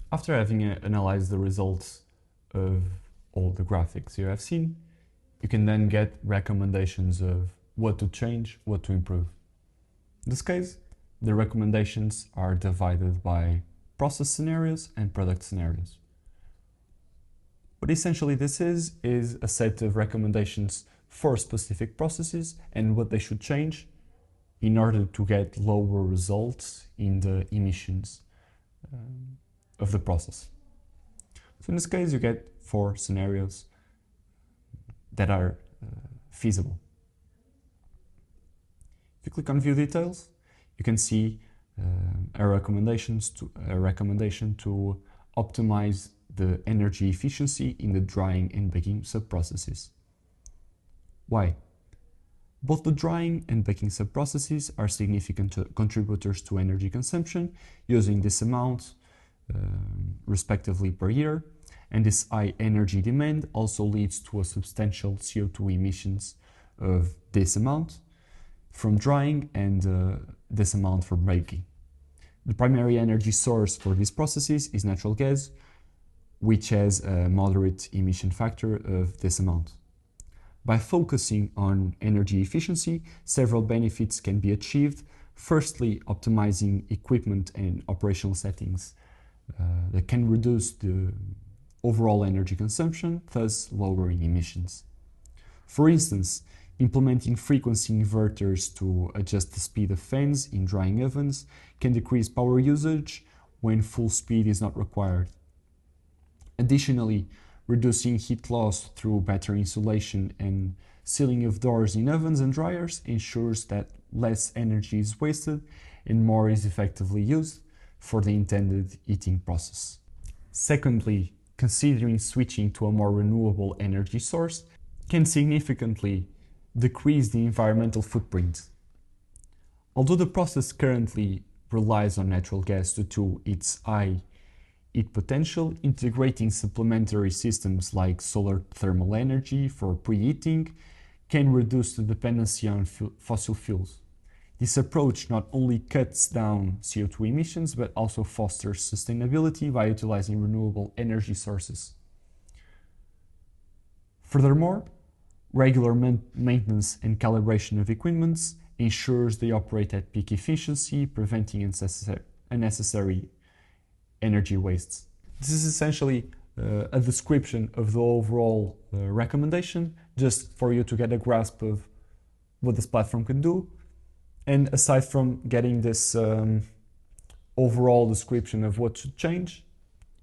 After having analyzed the results of all the graphics you have seen, you can then get recommendations of what to change, what to improve. In this case, the recommendations are divided by process scenarios and product scenarios. What essentially this is a set of recommendations for specific processes and what they should change in order to get lower results in the emissions of the process. So in this case, you get 4 scenarios that are feasible. If you click on View Details, you can see a recommendation to optimize the energy efficiency in the drying and baking sub-processes. Why? Both the drying and baking sub-processes are significant contributors to energy consumption, using this amount respectively per year, and this high energy demand also leads to a substantial CO2 emissions of this amount from drying and this amount from baking. The primary energy source for these processes is natural gas, which has a moderate emission factor of this amount. By focusing on energy efficiency, several benefits can be achieved. Firstly, optimizing equipment and operational settings that can reduce the overall energy consumption, thus lowering emissions. For instance, implementing frequency inverters to adjust the speed of fans in drying ovens can decrease power usage when full speed is not required. Additionally, reducing heat loss through better insulation and sealing of doors in ovens and dryers ensures that less energy is wasted and more is effectively used for the intended heating process. Secondly, considering switching to a more renewable energy source can significantly decrease the environmental footprint. Although the process currently relies on natural gas due to its high heat potential, integrating supplementary systems like solar thermal energy for preheating can reduce the dependency on fossil fuels. This approach not only cuts down CO2 emissions, but also fosters sustainability by utilizing renewable energy sources. Furthermore, regular maintenance and calibration of equipment ensures they operate at peak efficiency, preventing unnecessary energy wastes. This is essentially a description of the overall recommendation, just for you to get a grasp of what this platform can do. And aside from getting this overall description of what should change,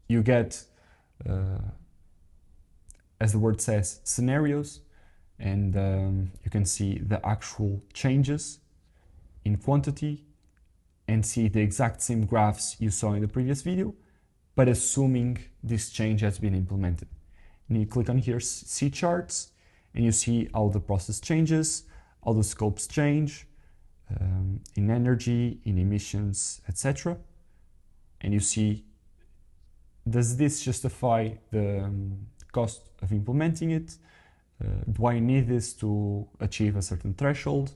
you get, as the word says, scenarios, and you can see the actual changes in quantity and see the exact same graphs you saw in the previous video, but assuming this change has been implemented. And you click on here, see charts, and you see how the process changes, how the scopes change, in energy, in emissions, etc. And you see, does this justify the cost of implementing it? Do I need this to achieve a certain threshold?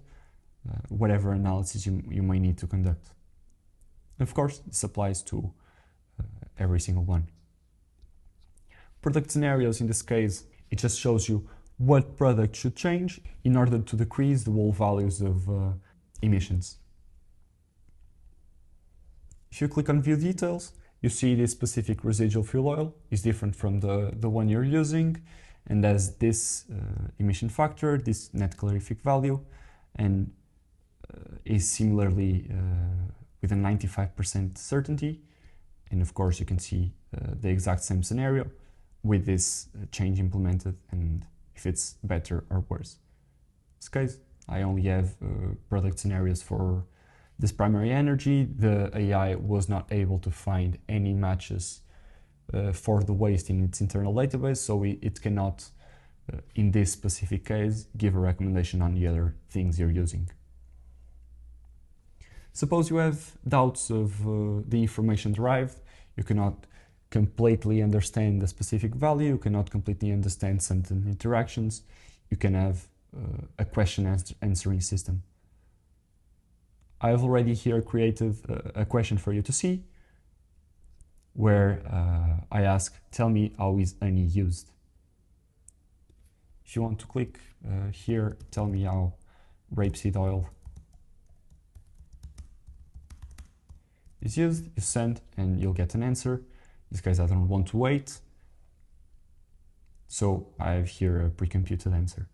Whatever analysis you might need to conduct. Of course, this applies to every single one. Product scenarios, in this case, it just shows you what product should change in order to decrease the whole values of emissions. If you click on View Details, you see this specific residual fuel oil is different from the one you're using, and has this emission factor, this net calorific value, and is similarly with a 95% certainty. And of course, you can see the exact same scenario with this change implemented, and if it's better or worse. In this case, I only have product scenarios for this primary energy. The AI was not able to find any matches for the waste in its internal database, so it cannot, in this specific case, give a recommendation on the other things you're using. Suppose you have doubts of the information derived, you cannot completely understand the specific value, you cannot completely understand certain interactions, you can have a question answering system. I have already here created a question for you to see. where I ask, tell me how is honey used. If you want to click here, tell me how rapeseed oil is used, you send and you'll get an answer. In this case, I don't want to wait. So I have here a pre-computed answer.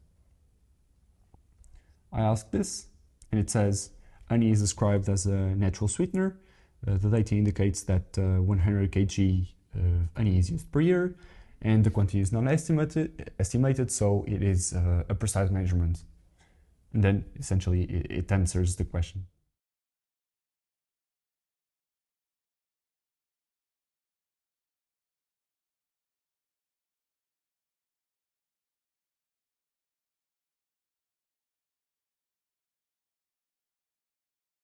I ask this and it says honey is described as a natural sweetener. The data indicates that 100 kg honey is used per year and the quantity is not estimated, so it is a precise measurement. And then essentially it answers the question.